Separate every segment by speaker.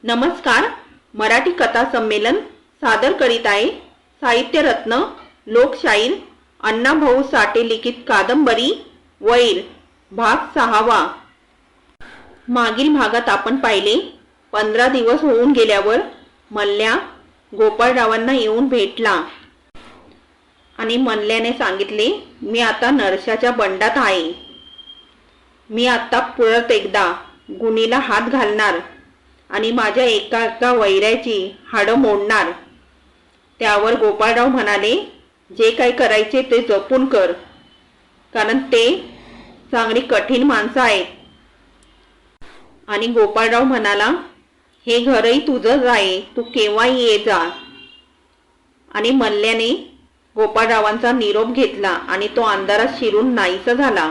Speaker 1: नमस्कार. मराठी कथा संमेलन सादर करीत आहे साहित्य रत्न लोकशाहीर अण्णाभाऊ साठे लिखित कादंबरी वैर भाग 6. मागील भागात आपण पाहिले 15 दिवस होऊन गेल्यावर मल्ल्या गोपाळरावांना येऊन भेटला आणि मल्ल्याने सांगितले, मी आता नरशाच्या बंडात आहे. मी आता परत एकदा गुणीला हात घालणार आणि माझ्या एका वैऱ्याची हाडं मोडणार. त्यावर गोपाळराव म्हणाले, जे काही करायचे ते जपून कर, कारण ते चांगली कठीण माणसं आहेत. आणि गोपाळराव म्हणाला, हे घरही तुझंच आहे, तू केव्हाही ये जा. आणि मल्ल्याने गोपाळरावांचा निरोप घेतला आणि तो अंधारात शिरून नाहीसा झाला.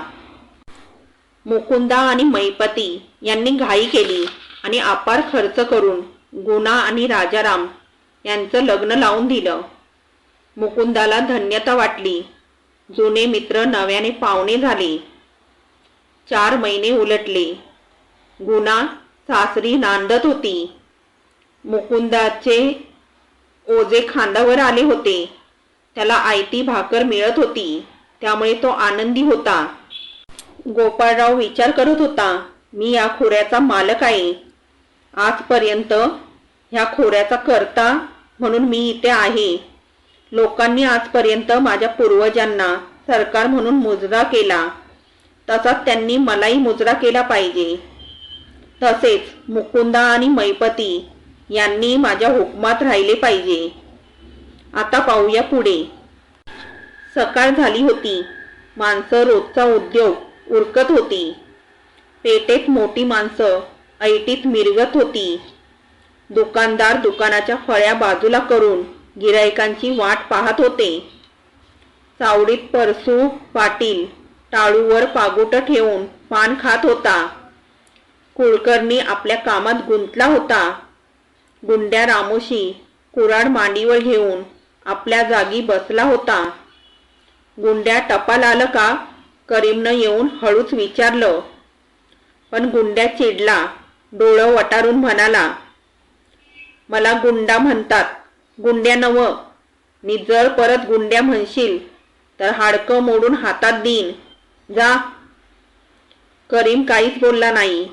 Speaker 1: मुकुंदा आणि मैपती यांनी घाई केली आणि अपार खर्च करून गुणा आणि राजाराम यांचं लग्न लावून दिलं. मुकुंदाला धन्यता वाटली. जुने मित्र नव्याने पाहुणे झाले. 4 महिने उलटले. गुणा सासरी नांदत होती. मुकुंदाचे ओझे खांद्यावर आले होते. त्याला आयती भाकर मिळत होती, त्यामुळे तो आनंदी होता. गोपाळराव विचार करत होता, मी या खोऱ्याचा मालक आहे. आजपर्यंत ह्या खोऱ्याचा कर्ता म्हणून मी इथे आहे. लोकांनी आजपर्यंत माझ्या पूर्वजांना सरकार म्हणून मुजरा केला, तसाच त्यांनी मलाही मुजरा केला पाहिजे. तसेच मुकुंदा आणि मैपती यांनी माझ्या हुकमात राहिले पाहिजे. आता पाहूया पुढे. सकाळ झाली होती. माणसं रोजचा उद्योग उरकत होती. पेठेत मोठी माणसं ऐटीत मिरगत होती. दुकानदार दुकानाच्या फळ्या बाजूला करून गिरायकांची वाट पाहत होते. चावडीत परसू पाटील टाळूवर पागोट ठेवून पान खात होता. कुलकर्णी आपल्या कामात गुंतला होता. गुंड्या रामोशी कुऱ्हाड मांडीवर घेऊन आपल्या जागी बसला होता. गुंड्या टपाल आलं का? करीमनं येऊन हळूच विचारलं. पण गुंड्या चिडला. डोळं वटारून म्हणाला, मला गुंडा म्हणतात, गुंड्या नव. नि जर परत गुंड्या म्हणशील तर हाडकं मोडून हातात देईन. जा. करीम काहीच बोलला नाही.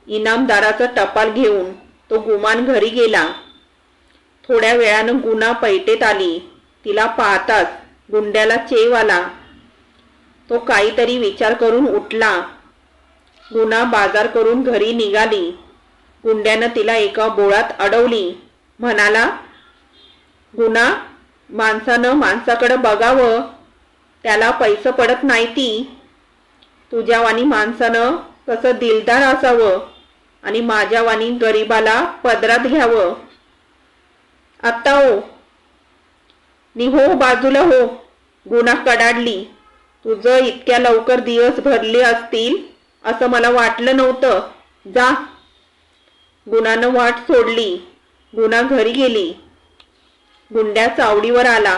Speaker 1: इनामदाराचं टपाल घेऊन तो गुमान घरी गेला. थोड्या वेळानं गुणा पैठेत आली. तिला पाहताच गुंड्याला चेव आला. तो काहीतरी विचार करून उठला. गुणा बाजार करून घरी निघाली. गुंड्यानं तिला एका बोळात अडवली. म्हणाला, गुणा, माणसानं माणसाकडे बघावं, त्याला पैसे पडत नाही ती. तुझ्यावानी माणसानं कसं दिलदार असावं आणि माझ्यावानी गरीबाला पदरात घ्यावं. आत्ता हो नि हो बाजूला हो. गुणा कडाडली. तुझं इतक्या लवकर दिवस भरले असतील असं मला वाटलं नव्हतं. जा. गुणानं वाट सोडली. गुणा घरी गेली. गुंड्या चावडीवर आला,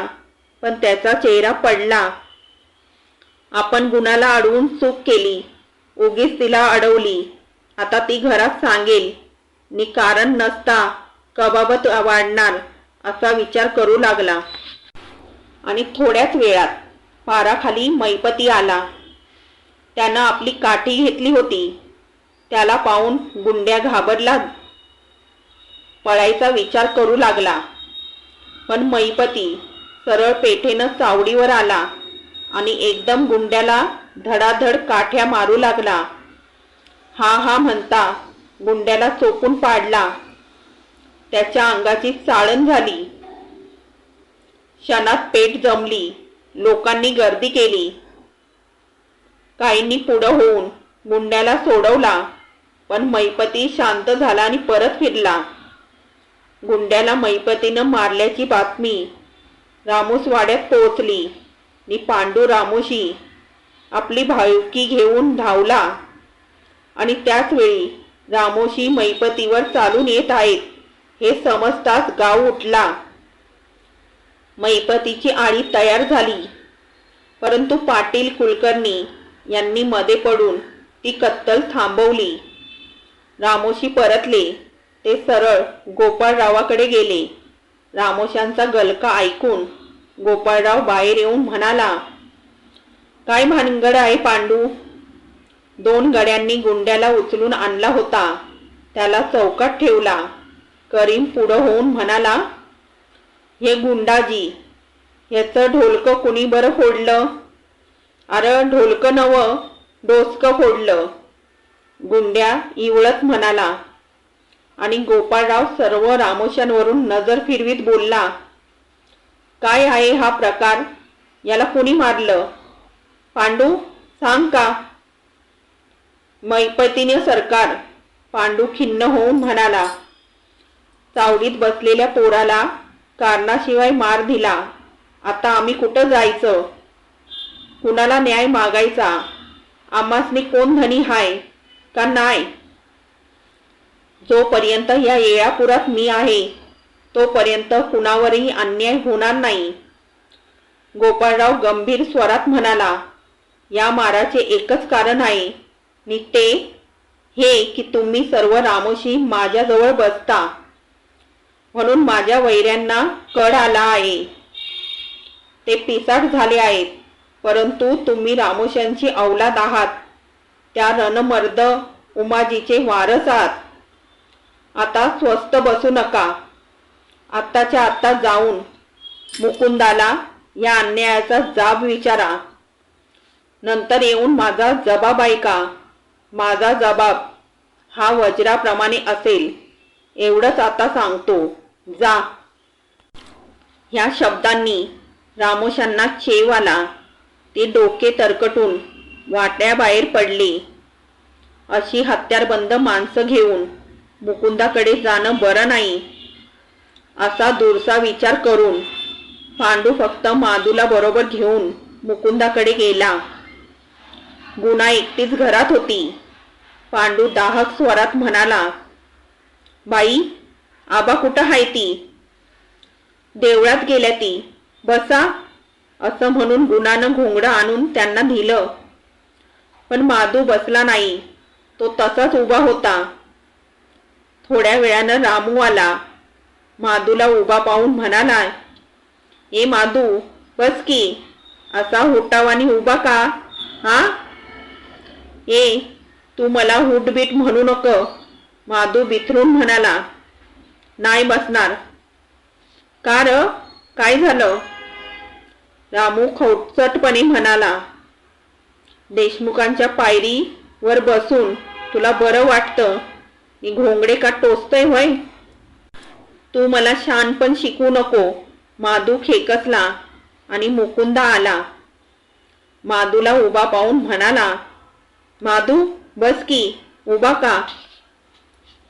Speaker 1: पण त्याचा चेहरा पडला. आपण गुणाला अडवून चूक केली. उगीच तिला अडवली. आता ती घरात सांगेल नि कारण नसता कबाबत वाढणार असा विचार करू लागला. आणि थोड्याच वेळात पाराखाली मैपती आला. त्यानं आपली काठी घेतली होती. त्याला पाहून गुंड्या घाबरला. पळायचा विचार करू लागला. पण मैपती सरळ पेठेनं चावडीवर आला आणि एकदम गुंड्याला धडाधड काठ्या मारू लागला. हा हा म्हणता गुंड्याला चोपून पाडला. त्याच्या अंगाची चाळण झाली. क्षणात पेठ जमली. लोकांनी गर्दी केली. काहींनी पुढं होऊन गुंड्याला सोडवला, पण मैपती शांत झाला आणि परत फिरला. गुंड्याला मैपतीनं मारल्याची बातमी रामोसवाड्यात पोहोचली. नि पांडू रामोशी आपली भावकी घेऊन धावला आणि त्याच वेळी रामोशी मैपतीवर चालून येत आहेत हे समजताच गाव उठला. मैपतीची आळी तयार झाली, परंतु पाटील कुलकर्णी यांनी मध्ये पडून ती कत्तल थांबवली. रामोशी परतले. ते सरळ गोपाळरावाकडे गेले. रामोशांचा गलका ऐकून गोपाळराव बाहेर येऊन म्हणाला, काय भानगड आहे पांडू? 2 गड्यांनी गुंड्याला उचलून आणला होता, त्याला चौकात ठेवला. करीम पुढं होऊन म्हणाला, हे गुंडाजी, याचं ढोलकं कुणी बरं फोडलं? अरे ढोलकं नवं, डोसकं फोडलं, गुंड्या इवळत म्हणाला. आणि गोपाळराव सर्व रामोशांवरून नजर फिरवीत बोलला, काय आहे हा प्रकार? याला कुणी मारलं? पांडू सांग का? मैपतीने सरकार, पांडू खिन्न होऊन म्हणाला. चावडीत बसलेल्या पोराला कारणाशिवाय मार दिला. आता आम्ही कुठं जायचं? कुणाला न्याय मागायचा? आम्हासनी कोण धनी हाय का नाही? जोपर्यंत या येळापुरात मी आहे तोपर्यंत कुणावरही अन्याय होणार नाही. गोपाळराव गंभीर स्वरात म्हणाला, या माराचे एकच कारण आहे, नि ते हे की तुम्ही सर्व रामोशी माझ्याजवळ बसता, म्हणून माझ्या वैऱ्यांना कड आला आहे. ते पिसाट झाले आहेत, परंतु तुम्ही रामोशांची औलाद आहात, त्या रणमर्द उमाजीचे वारस आहात. आता स्वस्थ बसू नका. आत्ताच्या आत्ता जाऊन मुकुंदाला या अन्यायाचा जाब विचारा. नंतर येऊन माझा जबाब ऐका. माझा जबाब हा वज्राप्रमाणे असेल, एवढंच आता सांगतो. जा. ह्या शब्दांनी रामोशांना चेव आला. ते डोके तरकटून वाट्याबाहेर पडले. अशी हत्यारबंद माणसं घेऊन मुकुंदाकडे जाणं बरं नाही, असा दूरचा विचार करून पांडू फक्त मादूला बरोबर घेऊन मुकुंदाकडे गेला. गुना एकटीच घरात होती. पांडू दाहक स्वरात म्हणाला, बाई, आबा कुठं हाय ती? देवळात गेल्या ती. बसा. असं म्हणून गुणानं घोंगडं आणून त्यांना दिलं. पण माधू बसला नाही. तो तसाच उभा होता. थोड्या वेळानं रामू आला. माधूला उभा पाहून म्हणाला, ए माधू, बस की. असा हुटावानी उभा का? हा? ए, तू मला हुटबीट म्हणू नको. माधू बिथरून म्हणाला, नाही बसणार. का र? काय झालं? रामू खौचटपणे म्हणाला, देशमुखांच्या पायरीवर बसून तुला बरं वाटतं, मी घोंगडे का टोचतोय होय? तू मला शहाणपण शिकवू नको. माधू खेकसला आणि मुकुंदा आला. माधूला उभा पाहून म्हणाला, माधू बस की. उभा का?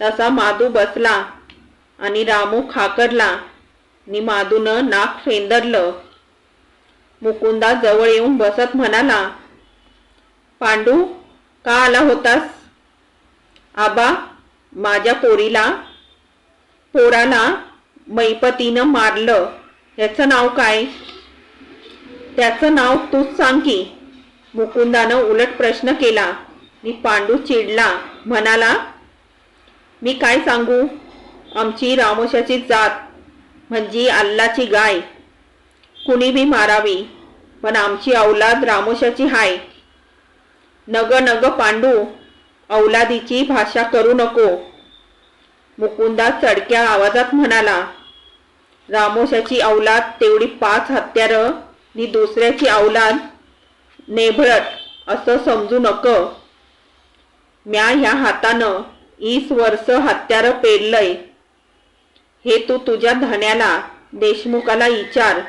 Speaker 1: तसा माधू बसला आणि रामू खाकरला आणि माधूनं नाक फेंदरलं. मुकुंदा जवळ येऊन बसत म्हणाला, पांडू, का आला होतास? आबा, माझ्या पोराला मैपतीनं मारलं. याचं नाव काय? त्याचं नाव तूच सांग की. मुकुंदानं उलट प्रश्न केला. मी पांडू चिडला. म्हणाला, मी काय सांगू? आमची रामोशाची जात म्हणजे अल्लाची गाय. कुणी बी मारावी, पण आमची औलाद रामोशाची हाय. नग नग पांडू, औलादीची भाषा करू नको. मुकुंदा चडक्या आवाजात म्हणाला, रामोशाची औलाद तेवढी 5 हत्यारं नि दुसऱ्याची औलाद नेभळट असं समजू नको. म्या ह्या हातानं 20 वर्ष हत्यारं पेरलंय. हे तू तुझ्या धन्याला देशमुखाला विचार.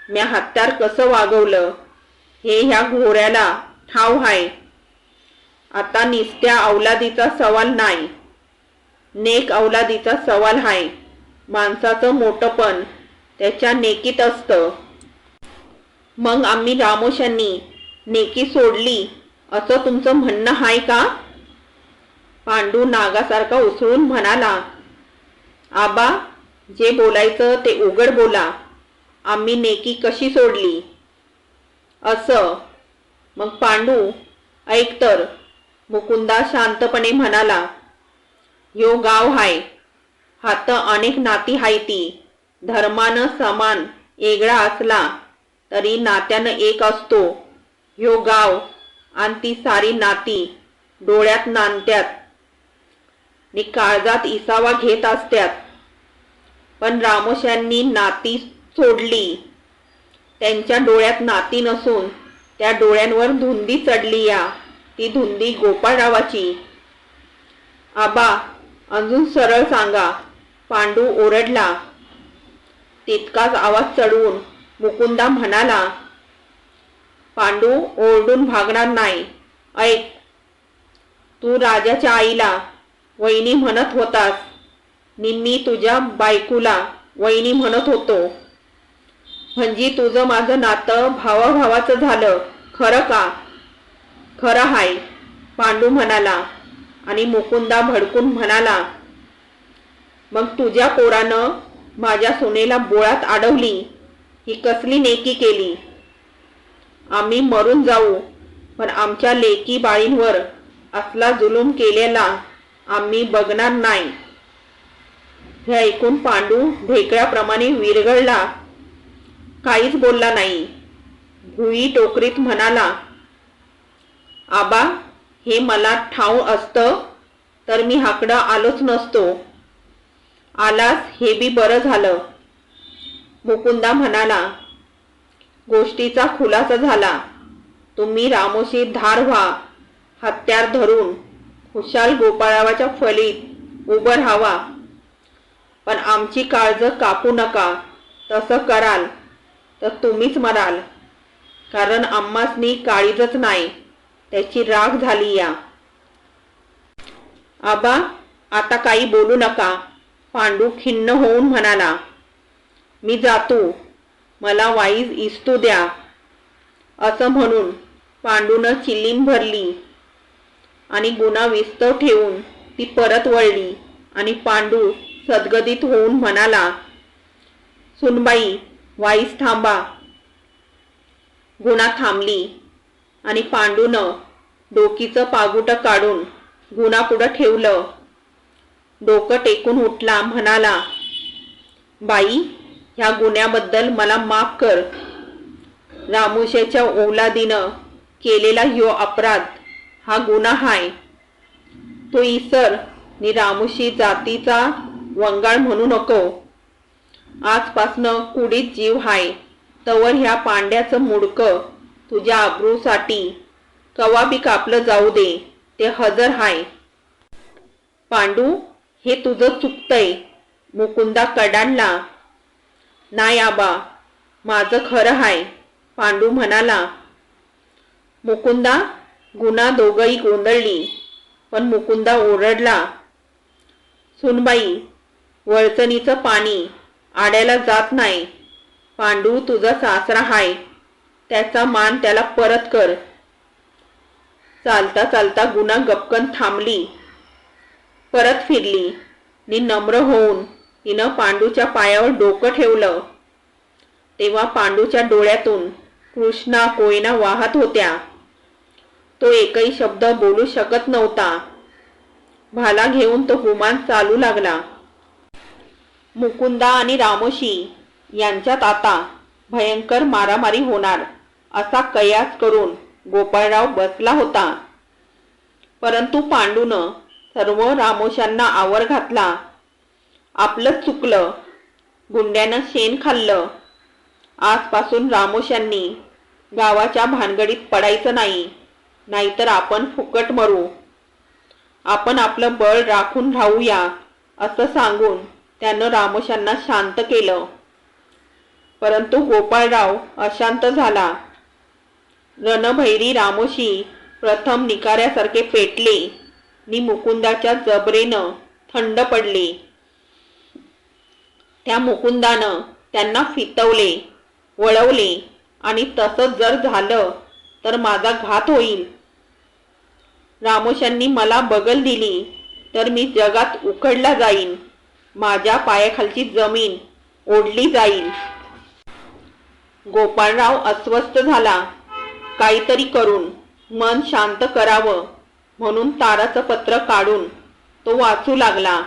Speaker 1: म्या हत्यार कसं वागवलं हे ह्या घोऱ्याला ठाव हाय. आता निस्त्या औलादीचा सवाल नाही, नेक औलादीचा सवाल हाय. माणसाचं मोठंपण त्याच्या नेकीत असतं. मग आम्ही रामोशांनी नेकी सोडली असं तुमचं म्हणणं हाय का? पांडू नागासारखा उसळून म्हणाला, आबा, जे बोलायचं ते उघड बोला. आम्ही नेकी कशी सोडली? असं. मग पांडू ऐक तर. मुकुंदा शांतपणे म्हणाला, ह्यो गाव हाय. हात अनेक नाती हायती, धर्मानं समान वेगळा असला तरी नात्यानं एक असतो. ह्यो गाव आणि ती सारी नाती डोळ्यात नांदत्यात नि काळजात इसावा घेत असत्यात. पण रामोश्यांनी नाती सोडली. त्यांच्या डोळ्यात नाती नसून त्या डोळ्यांवर धुंदी चढली या. ती धुंदी गोपाळरावाची. आबा, अजून सरळ सांगा, पांडू ओरडला. तितकाच आवाज चढवून मुकुंदा म्हणाला, पांडू ओरडून भागणार नाही. ऐक, तू राजाच्या आईला वहिनी म्हणत होतास नि मी तुझ्या बायकोला वहिनी म्हणत होतो. म्हणजे तुझं माझं नातं भावाभावाचं झालं, खरं का? खरं हाय, पांडू म्हणाला. आणि मुकुंदा भडकून म्हणाला, मग तुझ्या पोरानं माझ्या सुनेला बोळात अडवली, ही कसली नेकी केली? आम्ही मरून जाऊ, पण आमच्या लेकी बाळींवर असला जुलूम केलेला आम्ही बघणार नाही. हे ऐकून पांडू ढेकळ्याप्रमाणे विरघळला. काहीच बोलला नाही. भुई टोकरीत म्हणाला, आबा, हे मला ठाऊक असतं तर मी हाकडं आलोच नसतो. आलास हे बी बरं झालं. मुकुंदा म्हणाला, गोष्टीचा खुलासा झाला. तुम्ही रामोशी धार व्हा, हत्यार धरून खुशाल गोपाळरावाच्या फलीत उभं राहावा. पण आमची काळजं कापू नका. तसं कराल तर तुम्हीच मराल. कारण आम्हासनी काळीजच नाही, त्याची राख झाली या. आबा, आता काही बोलू नका, पांडू खिन्न होऊन म्हणाला. मी जातो, मला वाईज इस्तू द्या. असं म्हणून पांडूनं चिलीम भरली आणि गुन्हा विस्तव ठेवून ती परत वळली. आणि पांडू सद्गदित होऊन म्हणाला, सुनबाई, वाईस थांबा. गुन्हा थांबली आणि पांडूनं डोकीचं पागुटं काढून गुन्हापुढं ठेवलं. डोकं टेकून उठला, म्हणाला, बाई, ह्या गुन्ह्याबद्दल मला माफ कर. रामोश्याच्या औलादीनं केलेला ह्यो अपराध हा गुन्हा हाय. तो इसर नि रामोशी जातीचा वंगाळ म्हणू नको. आजपासनं कुडीत जीव हाय तवर ह्या पांड्याचं मुडकं तुझ्या अब्रूसाठी कवा बी कापलं जाऊ दे, ते हजर हाय. पांडू, हे तुझं चुकतंय. मुकुंदा कडाडला. नाही आबा, माझं खरं हाय, पांडू म्हणाला. मुकुंदा, गुन्हा दोघंही गोंधळली. पण मुकुंदा ओरडला, सुनबाई, वळचणीचं पाणी आड्याला जात नाही. पांडू तुझा सासरा हाय, त्याचा मान त्याला परत कर. चालता चालता गुन्हा गपकन थांबली, परत फिरली नि नम्र होऊन तिनं पांडूच्या पायावर डोकं ठेवलं. तेव्हा पांडूच्या डोळ्यातून कृष्णा कोयना वाहत होत्या. तो एकही शब्द बोलू शकत नव्हता. भाला घेऊन तो गुमान चालू लागला. मुकुंदा आणि रामोशी यांच्यात आता भयंकर मारामारी होणार असा कयास करून गोपाळराव बसला होता. परंतु पांडूनं सर्व रामोशांना आवर घातला. आपलं चुकलं, गुंड्यानं शेण खाल्लं. आजपासून रामोशांनी गावाच्या भानगडीत पडायचं नाही, नाहीतर आपण फुकट मरू. आपण आपलं बळ राखून राहूया, असं सांगून त्यानं रामोशांना शांत केलं. परंतु गोपाळराव अशांत झाला. रणभैरी रामोशी प्रथम निकाऱ्यासारखे पेटले नि मुकुंदाच्या जबरेनं थंड पडले. त्या मुकुंदानं त्यांना फितवले, वळवले आणि तसंच जर झालं तर माझा घात होईल. रामोशांनी मला बगल दिली तर मी जगात उखडला जाईन. माझ्या पायाखालची जमीन ओढली जाईल. गोपाळराव अस्वस्थ झाला. काहीतरी करून मन शांत करावं म्हणून ताराचं पत्र काढून तो वाचू लागला.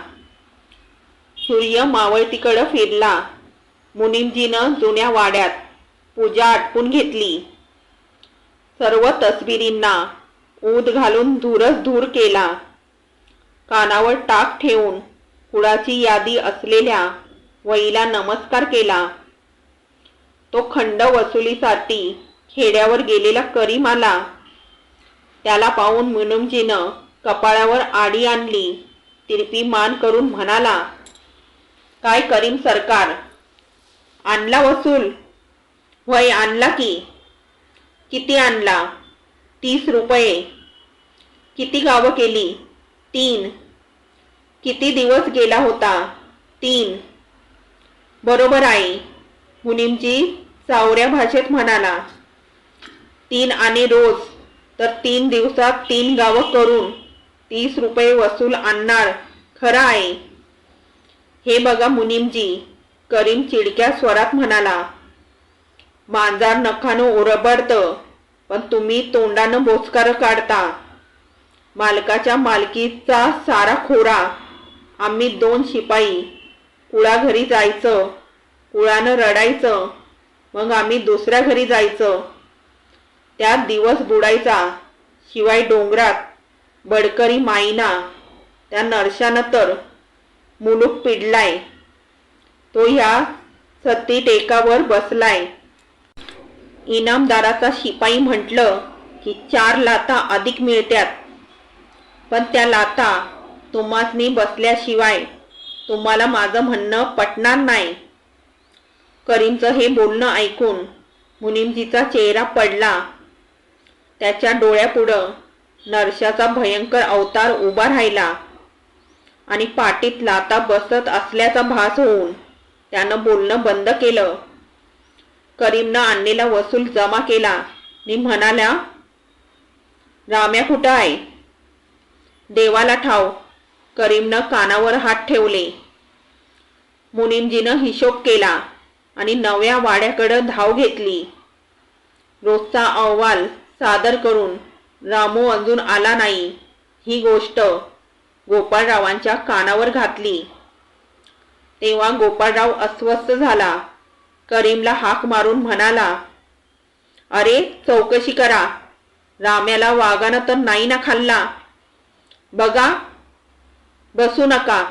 Speaker 1: सूर्य मावळतीकडं फिरला. मुनीमजीनं जुन्या वाड्यात पूजा आटपून घेतली. सर्व तसबिरींना ऊद घालून धूरच धूर केला. कानावर टाक ठेवून कुळाची यादी असलेल्या वहीला नमस्कार केला. तो खंड वसुलीसाठी खेड्यावर गेलेला करीम आला. त्याला पाहून मुनीमजीनं कपाळावर आडी आणली. तिरपी मान करून म्हणाला, काय करीम सरकार, आणला वसूल? वय आणला की. किती आणला? 30 रुपये. किती गावं केली? 3. किती दिवस गेला होता? 3. बरोबर आहे. मुनीमजी चावऱ्या भाषेत म्हणाला. 3 आणि रोज तर 3 दिवसात 3 गावं करून 30 रुपये वसूल आणणार. खरं आहे. हे बघा मुनीमजी, करीम चिडक्या स्वरात म्हणाला. मांजार नखानं ओरबडतं, पण तुम्ही तोंडानं बोचकारं काढता. मालकाच्या मालकीचा सारा खोरा. आम्ही 2 शिपाई. कुळा घरी जायचं, कुळानं रडायचं, मग आम्ही दुसऱ्या घरी जायचं. त्यात दिवस बुडायचा. शिवाय डोंगरात बडकरी माईना, त्या नरशानं तर मुलूक पिडलाय. तो ह्या सत्ती टेकावर बसलाय. इनामदाराचा शिपाई म्हटलं की 4 लाथा अधिक मिळत्यात. पण त्या लाथा तुम्हासनी बसल्याशिवाय तुम्हाला माझं म्हणणं पटणार नाही. करीमचं हे बोलणं ऐकून मुनीमजीचा चेहरा पडला. त्याच्या डोळ्यापुढं नरशाचा भयंकर अवतार उभा राहिला आणि पाठीत लाथा बसत असल्याचा भास होऊन त्यानं बोलणं बंद केलं. करीमनं आणलेला वसूल जमा केला आणि म्हणाला, राम्या कुठं आहे? देवाला ठाव. करीमनं कानावर हात ठेवले. मुनीमजीनं हिशोब केला आणि नव्या वाड्याकडं धाव घेतली. रोजचा अहवाल सादर करून रामू अजून आला नाही ही गोष्ट गोपाळरावांच्या कानावर घातली. तेव्हा गोपाळराव अस्वस्थ झाला. करीमला हाक मारून म्हणाला, अरे चौकशी करा. राम्याला वाघानं तर नाही ना खाल्ला? बघा, बसू नका.